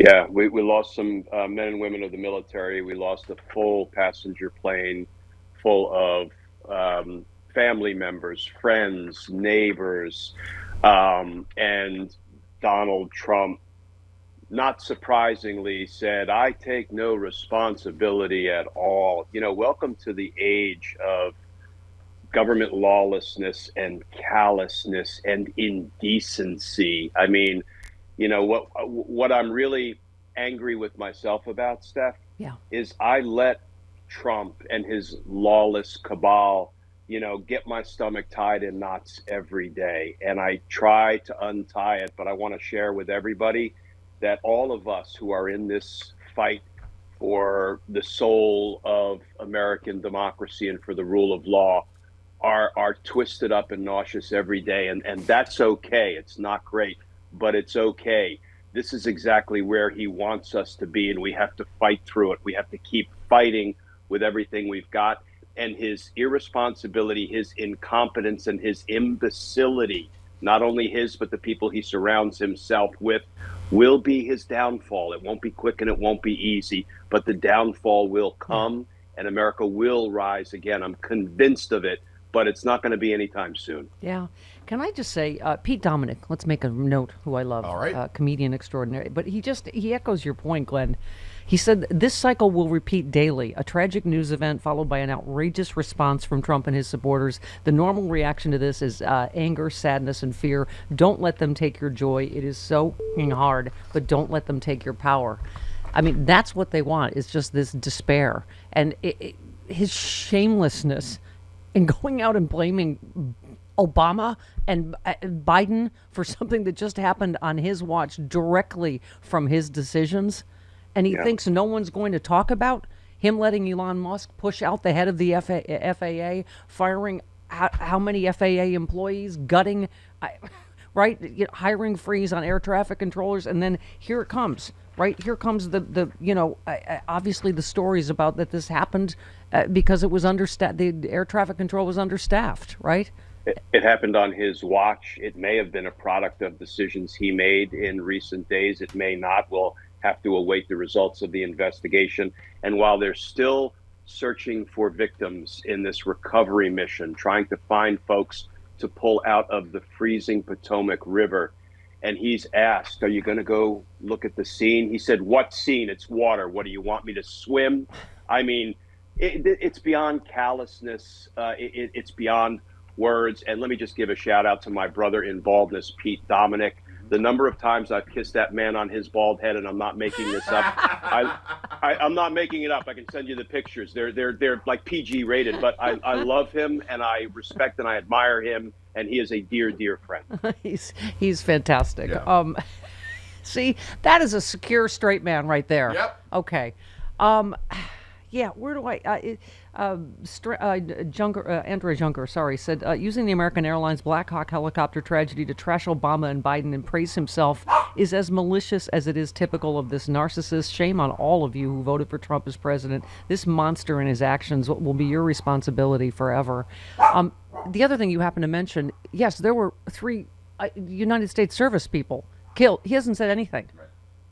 Yeah, we lost some men and women of the military. We lost a full passenger plane full of family members, friends, neighbors, and Donald Trump, not surprisingly, said, "I take no responsibility at all." Welcome to the age of government lawlessness and callousness and indecency. I mean, what I'm really angry with myself about, Steph, Yeah. is I let Trump and his lawless cabal, get my stomach tied in knots every day. And I try to untie it, but I want to share with everybody that all of us who are in this fight for the soul of American democracy and for the rule of law are twisted up and nauseous every day, and that's okay. It's not great, but it's okay. This is exactly where he wants us to be, and we have to fight through it. We have to keep fighting with everything we've got. And his irresponsibility, his incompetence, and his imbecility, not only his but the people he surrounds himself with, will be his downfall. It won't be quick and it won't be easy, but the downfall will Yeah. come, and America will rise again. I'm convinced of it, but it's not going to be anytime soon. Yeah. Can I just say, Pete Dominic, let's make a note, who I love, All right. comedian extraordinary. But he echoes your point, Glenn. He said this cycle will repeat daily, a tragic news event followed by an outrageous response from Trump and his supporters. The normal reaction to this is anger, sadness, and fear. Don't let them take your joy. It is so hard, but don't let them take your power. I mean, that's what they want, is just this despair. And his shamelessness in going out and blaming Obama and Biden for something that just happened on his watch directly from his decisions. And he Yeah. thinks no one's going to talk about him letting Elon Musk push out the head of the FAA, firing how many FAA employees, gutting, right, hiring freeze on air traffic controllers. And then here it comes. Right here comes obviously the stories about that this happened because it was understaffed. The air traffic control was understaffed, right? It happened on his watch. It may have been a product of decisions he made in recent days. It may not. We'll have to await the results of the investigation. And while they're still searching for victims in this recovery mission, trying to find folks to pull out of the freezing Potomac River, and he's asked, "Are you going to go look at the scene?" He said, "What scene? It's water. What do you want me to swim?" I mean, it's beyond callousness. It's beyond words. And let me just give a shout out to my brother in baldness, Pete Dominic. The number of times I've kissed that man on his bald head, and I'm not making this up. I'm not making it up. I can send you the pictures. They're like PG rated, but I love him and I respect and I admire him, and he is a dear, dear friend. He's fantastic. Yeah. See, that is a secure straight man right there. Yep. Okay. Yeah, where do Andrea Junker, sorry, said using the American Airlines Black Hawk helicopter tragedy to trash Obama and Biden and praise himself is as malicious as it is typical of this narcissist. Shame on all of you who voted for Trump as president. This monster and his actions will be your responsibility forever. The other thing you happen to mention, yes, there were 3 United States service people killed. He hasn't said anything.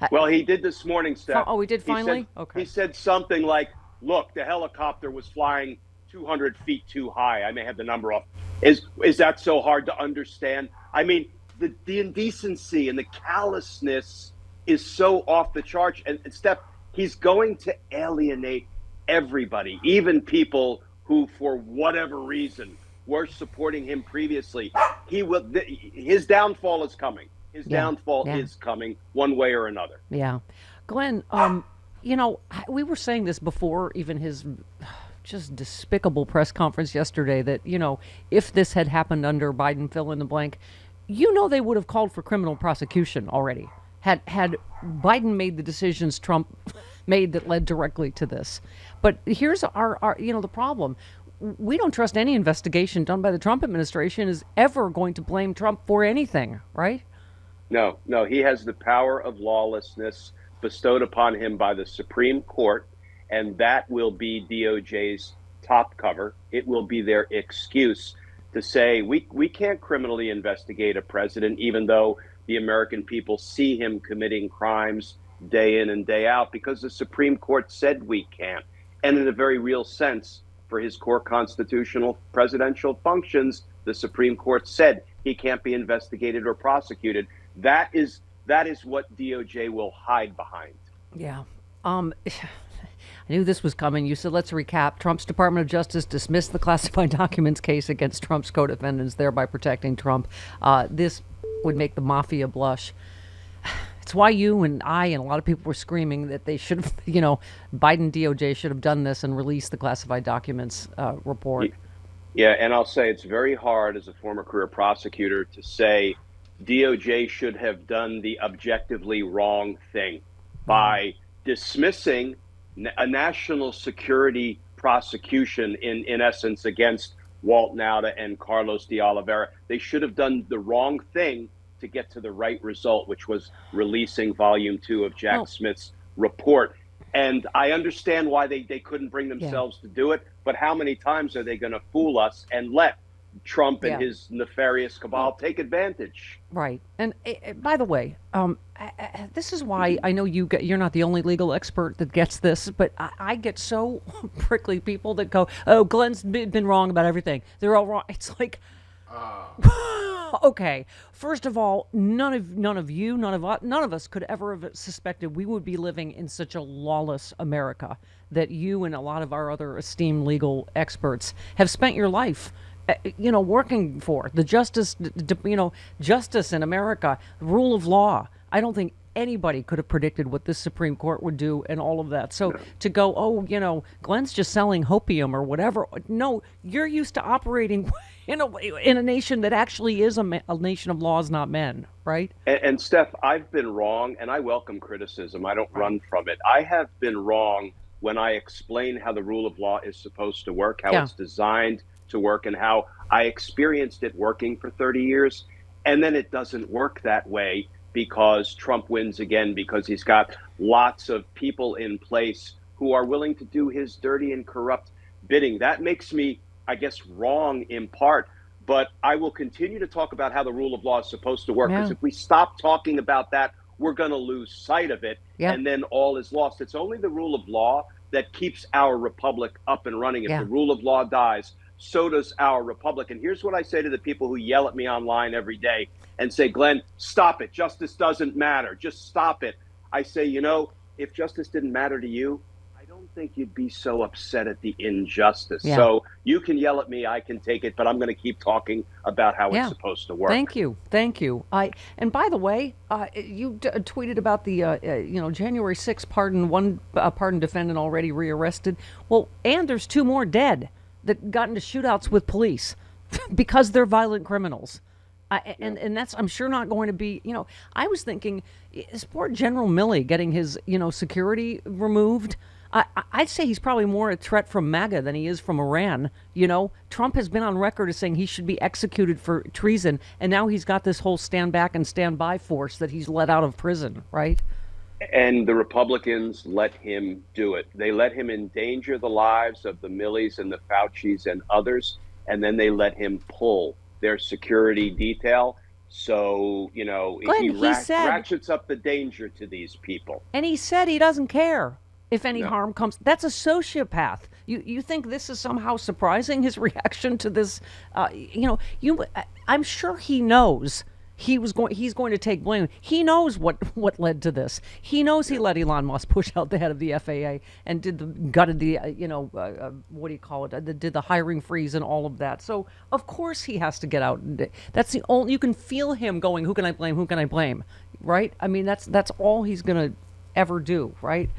Well, he did this morning, Steph. Oh, he did finally? Okay. He said something like, "Look, the helicopter was flying 200 feet too high." I may have the number off. Is that so hard to understand? I mean, the indecency and the callousness is so off the charts. And Steph, he's going to alienate everybody, even people who, for whatever reason, were supporting him previously. His downfall is coming. His Yeah, downfall yeah. is coming one way or another. Yeah. Glenn, we were saying this before even his just despicable press conference yesterday that, if this had happened under Biden, fill in the blank, they would have called for criminal prosecution already. Had Biden made the decisions Trump made that led directly to this. But here's our the problem. We don't trust any investigation done by the Trump administration is ever going to blame Trump for anything, right? No, he has the power of lawlessness bestowed upon him by the Supreme Court, and that will be DOJ's top cover. It will be their excuse to say we can't criminally investigate a president, even though the American people see him committing crimes day in and day out because the Supreme Court said we can't. And in a very real sense, for his core constitutional presidential functions, the Supreme Court said he can't be investigated or prosecuted. That is what DOJ will hide behind. Yeah. I knew this was coming. You said, let's recap. Trump's Department of Justice dismissed the classified documents case against Trump's co-defendants, thereby protecting Trump. This would make the mafia blush. It's why you and I and a lot of people were screaming that they should have, Biden DOJ should have done this and released the classified documents report. Yeah, and I'll say it's very hard as a former career prosecutor to say DOJ should have done the objectively wrong thing by dismissing a national security prosecution in essence against Walt Nauta and Carlos de Oliveira. They should have done the wrong thing to get to the right result, which was releasing volume 2 of Jack Smith's report. And I understand why they couldn't bring themselves to do it, but how many times are they going to fool us and let Trump and his nefarious cabal take advantage? Right. And by the way, this is why I know you're not the only legal expert that gets this, but I get so prickly people that go, "Oh, Glenn's been wrong about everything. They're all wrong." It's like, okay. First of all, none of us could ever have suspected we would be living in such a lawless America that you and a lot of our other esteemed legal experts have spent your life working for the justice in America, rule of law. I don't think anybody could have predicted what this Supreme Court would do and all of that. So to go, Glenn's just selling hopium or whatever. No, you're used to operating in a nation that actually is a nation of laws, not men, right? And Steph, I've been wrong, and I welcome criticism. I don't run from it. I have been wrong when I explain how the rule of law is supposed to work, how it's designed to work, and how I experienced it working for 30 years. And then it doesn't work that way because Trump wins again, because he's got lots of people in place who are willing to do his dirty and corrupt bidding. That makes me, I guess, wrong in part. But I will continue to talk about how the rule of law is supposed to work, because if we stop talking about that, we're going to lose sight of it, and then all is lost. It's only the rule of law that keeps our republic up and running. If the rule of law dies, so does our republic. And here's what I say to the people who yell at me online every day and say, "Glenn, stop it. Justice doesn't matter. Just stop it." I say, if justice didn't matter to you, I don't think you'd be so upset at the injustice. So you can yell at me, I can take it, but I'm going to keep talking about how it's supposed to work. Thank you. And by the way, you tweeted about the January 6th pardon, one pardon defendant already rearrested. Well, and there's 2 more dead that got into shootouts with police because they're violent criminals. And that's, I'm sure, not going to be, I was thinking, is poor General Milley getting his, security removed? I'd say he's probably more a threat from MAGA than he is from Iran. Trump has been on record as saying he should be executed for treason, and now he's got this whole stand back and stand by force that he's let out of prison, right? And the Republicans let him do it. They let him endanger the lives of the Millies and the Faucis and others, and then they let him pull their security detail. So, Glenn, he ratchets up the danger to these people. And he said he doesn't care if any harm comes. That's a sociopath. You think this is somehow surprising, his reaction to this? I'm sure he knows he's going to take blame. He knows what led to this. He knows he let Elon Musk push out the head of the FAA and did the hiring freeze and all of that. So of course he has to get out. That's the only, you can feel him going, who can I blame? Who can I blame? Right? I mean, that's all he's going to ever do. Right?